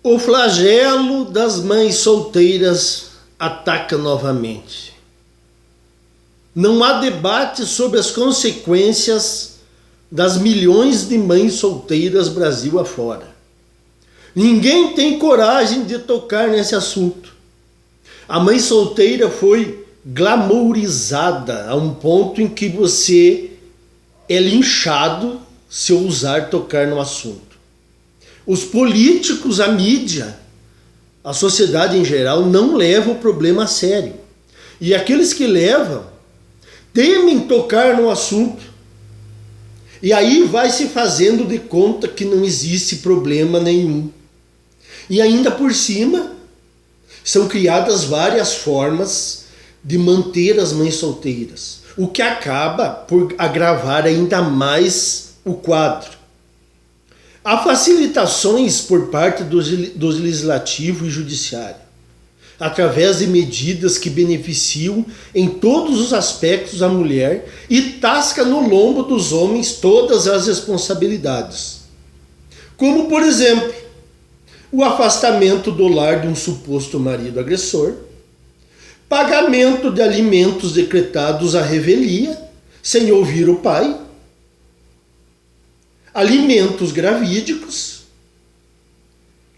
O flagelo das mães solteiras ataca novamente. Não há debate sobre as consequências das milhões de mães solteiras Brasil afora. Ninguém tem coragem de tocar nesse assunto. A mãe solteira foi glamourizada a um ponto em que você é linchado se ousar tocar no assunto. Os políticos, a mídia, a sociedade em geral não levam o problema a sério. E aqueles que levam temem tocar no assunto. E aí vai se fazendo de conta que não existe problema nenhum. E ainda por cima, são criadas várias formas de manter as mães solteiras, o que acaba por agravar ainda mais o quadro. Há facilitações por parte do legislativo e judiciário, através de medidas que beneficiam em todos os aspectos a mulher e tasca no lombo dos homens todas as responsabilidades. Como, por exemplo, o afastamento do lar de um suposto marido agressor, pagamento de alimentos decretados à revelia, sem ouvir o pai, alimentos gravídicos,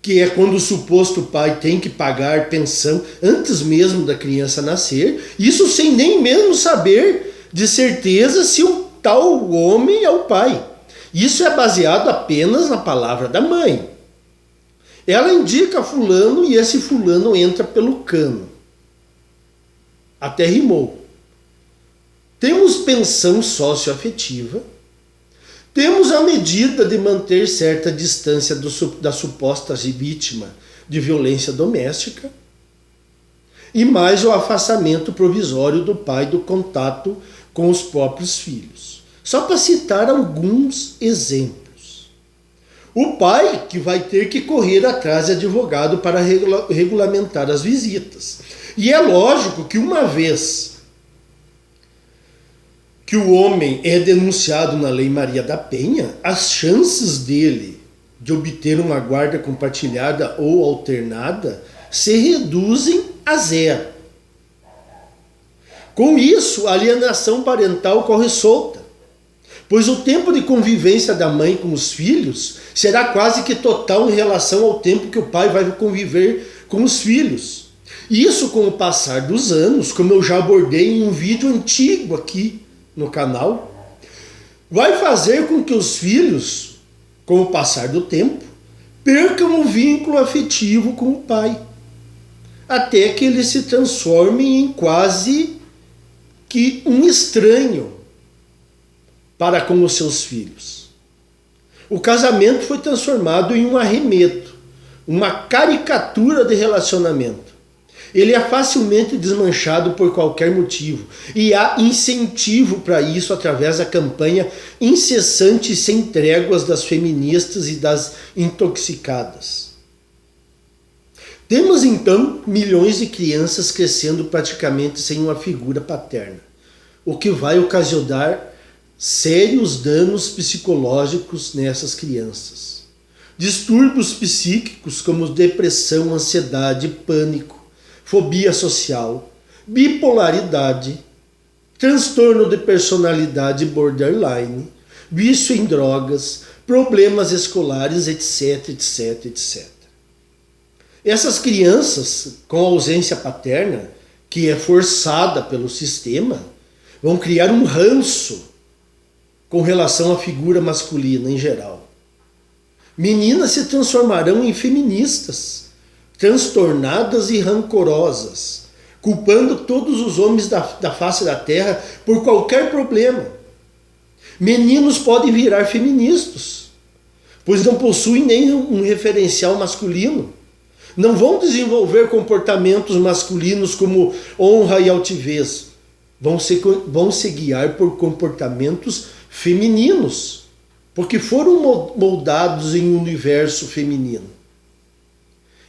que é quando o suposto pai tem que pagar pensão antes mesmo da criança nascer, isso sem nem mesmo saber de certeza se o tal homem é o pai. Isso é baseado apenas na palavra da mãe. Ela indica fulano e esse fulano entra pelo cano. Até rimou. Temos pensão socioafetiva. Temos a medida de manter certa distância da suposta vítima de violência doméstica. E mais o afastamento provisório do pai do contato com os próprios filhos. Só para citar alguns exemplos. O pai que vai ter que correr atrás de advogado para regulamentar as visitas. E é lógico que uma vez que o homem é denunciado na Lei Maria da Penha, as chances dele de obter uma guarda compartilhada ou alternada se reduzem a zero. Com isso, a alienação parental corre solta, pois o tempo de convivência da mãe com os filhos será quase que total em relação ao tempo que o pai vai conviver com os filhos. Isso, com o passar dos anos, como eu já abordei em um vídeo antigo aqui no canal, vai fazer com que os filhos, com o passar do tempo, percam o vínculo afetivo com o pai, até que eles se transformem em quase que um estranho para com os seus filhos. O casamento foi transformado em um arremedo, uma caricatura de relacionamento. Ele é facilmente desmanchado por qualquer motivo e há incentivo para isso através da campanha incessante e sem tréguas das feministas e das intoxicadas. Temos então milhões de crianças crescendo praticamente sem uma figura paterna, o que vai ocasionar sérios danos psicológicos nessas crianças. Distúrbios psíquicos como depressão, ansiedade, pânico, fobia social, bipolaridade, transtorno de personalidade borderline, vício em drogas, problemas escolares, etc, etc, etc. Essas crianças com ausência paterna, que é forçada pelo sistema, vão criar um ranço com relação à figura masculina em geral. Meninas se transformarão em feministas, transtornadas e rancorosas, culpando todos os homens da face da terra por qualquer problema. Meninos podem virar feministas, pois não possuem nem um referencial masculino. Não vão desenvolver comportamentos masculinos como honra e altivez. Vão se guiar por comportamentos femininos, porque foram moldados em um universo feminino.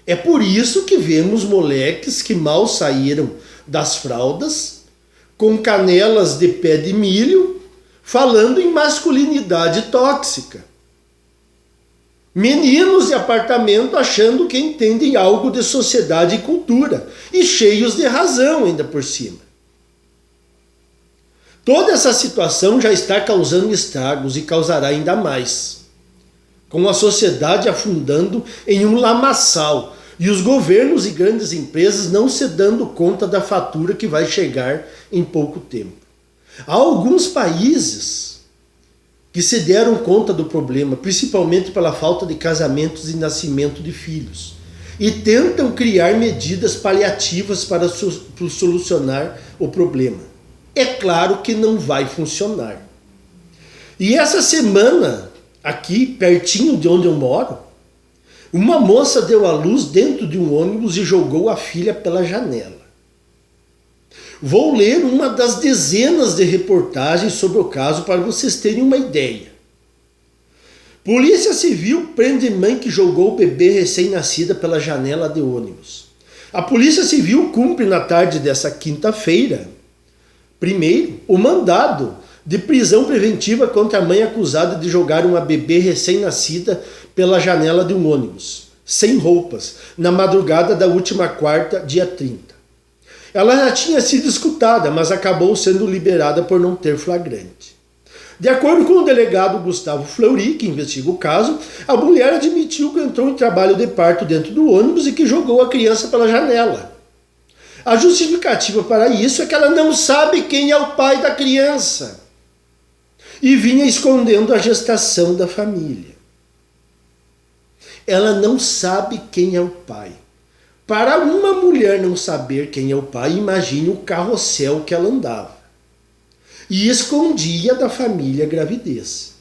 É por isso que vemos moleques que mal saíram das fraldas, com canelas de pé de milho, falando em masculinidade tóxica. Meninos de apartamento achando que entendem algo de sociedade e cultura, e cheios de razão ainda por cima. Toda essa situação já está causando estragos e causará ainda mais, com a sociedade afundando em um lamaçal e os governos e grandes empresas não se dando conta da fatura que vai chegar em pouco tempo. Há alguns países que se deram conta do problema, principalmente pela falta de casamentos e nascimento de filhos, e tentam criar medidas paliativas para solucionar o problema. É claro que não vai funcionar. E essa semana, aqui pertinho de onde eu moro, uma moça deu à luz dentro de um ônibus e jogou a filha pela janela. Vou ler uma das dezenas de reportagens sobre o caso para vocês terem uma ideia. Polícia Civil prende mãe que jogou o bebê recém-nascida pela janela de ônibus. A Polícia Civil cumpre na tarde dessa quinta-feira, primeiro, o mandado de prisão preventiva contra a mãe acusada de jogar uma bebê recém-nascida pela janela de um ônibus, sem roupas, na madrugada da última quarta, dia 30. Ela já tinha sido escutada, mas acabou sendo liberada por não ter flagrante. De acordo com o delegado Gustavo Fleury, que investiga o caso, a mulher admitiu que entrou em trabalho de parto dentro do ônibus e que jogou a criança pela janela. A justificativa para isso é que ela não sabe quem é o pai da criança e vinha escondendo a gestação da família. Ela não sabe quem é o pai. Para uma mulher não saber quem é o pai, imagine o carrossel que ela andava. E escondia da família a gravidez.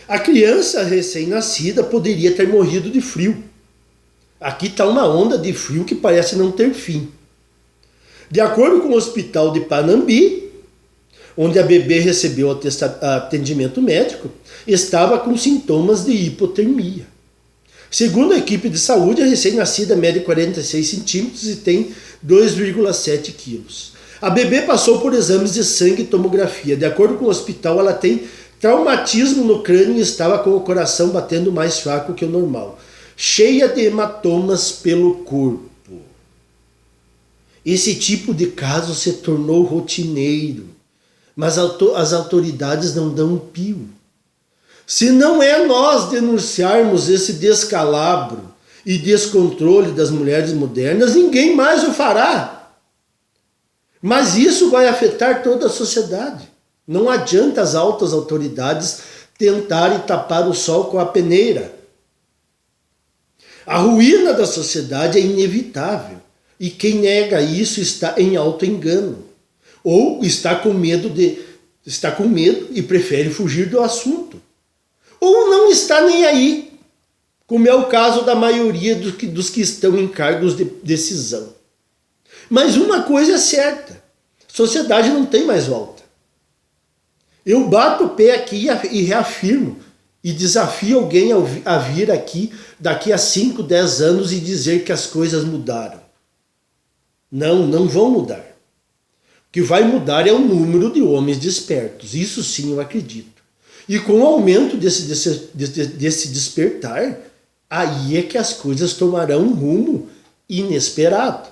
A criança recém-nascida poderia ter morrido de frio. Aqui está uma onda de frio que parece não ter fim. De acordo com o hospital de Panambi, onde a bebê recebeu atendimento médico, estava com sintomas de hipotermia. Segundo a equipe de saúde, a recém-nascida mede 46 centímetros e tem 2,7 quilos. A bebê passou por exames de sangue e tomografia. De acordo com o hospital, ela tem traumatismo no crânio e estava com o coração batendo mais fraco que o normal, cheia de hematomas pelo corpo. Esse tipo de caso se tornou rotineiro, mas as autoridades não dão um pio. Se não é nós denunciarmos esse descalabro e descontrole das mulheres modernas, ninguém mais o fará. Mas isso vai afetar toda a sociedade. Não adianta as altas autoridades tentarem tapar o sol com a peneira. A ruína da sociedade é inevitável. E quem nega isso está em auto-engano. Ou está com medo e prefere fugir do assunto. Ou não está nem aí, como é o caso da maioria dos que estão em cargos de decisão. Mas uma coisa é certa, a sociedade não tem mais volta. Eu bato o pé aqui e reafirmo, e desafio alguém a vir aqui daqui a 5, 10 anos e dizer que as coisas mudaram. Não, não vão mudar. O que vai mudar é o número de homens despertos, isso sim eu acredito. E com o aumento desse despertar, aí é que as coisas tomarão um rumo inesperado.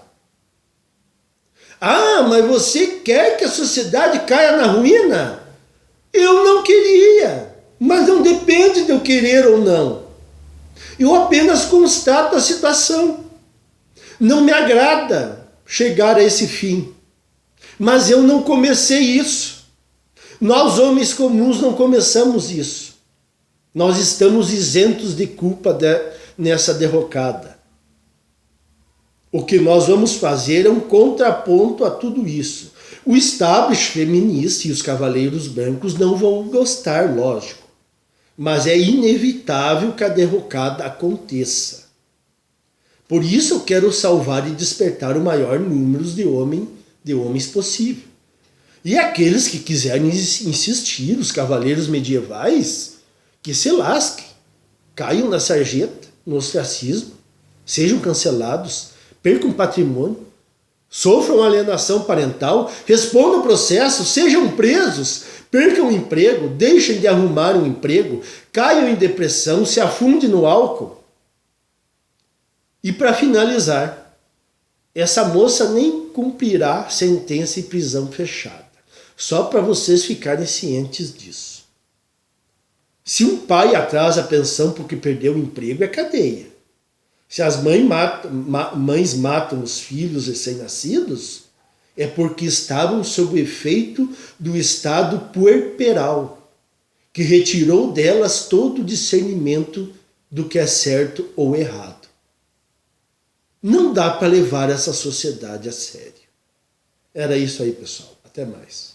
Ah, mas você quer que a sociedade caia na ruína? Eu não queria, mas não depende de eu querer ou não. Eu apenas constato a situação. Não me agrada chegar a esse fim, mas eu não comecei isso. Nós, homens comuns, não começamos isso. Nós estamos isentos de culpa nessa derrocada. O que nós vamos fazer é um contraponto a tudo isso. O establishment feminista e os cavaleiros brancos não vão gostar, lógico. Mas é inevitável que a derrocada aconteça. Por isso eu quero salvar e despertar o maior número de homens possível. E aqueles que quiserem insistir, os cavaleiros medievais, que se lasquem, caiam na sarjeta, no ostracismo, sejam cancelados, percam patrimônio, sofram alienação parental, respondam processo, sejam presos, percam o emprego, deixem de arrumar um emprego, caiam em depressão, se afundem no álcool. E para finalizar, essa moça nem cumprirá sentença e prisão fechada. Só para vocês ficarem cientes disso. Se um pai atrasa a pensão porque perdeu o emprego, é cadeia. Se as mães matam os filhos recém-nascidos, é porque estavam sob o efeito do estado puerperal, que retirou delas todo o discernimento do que é certo ou errado. Não dá para levar essa sociedade a sério. Era isso aí, pessoal. Até mais.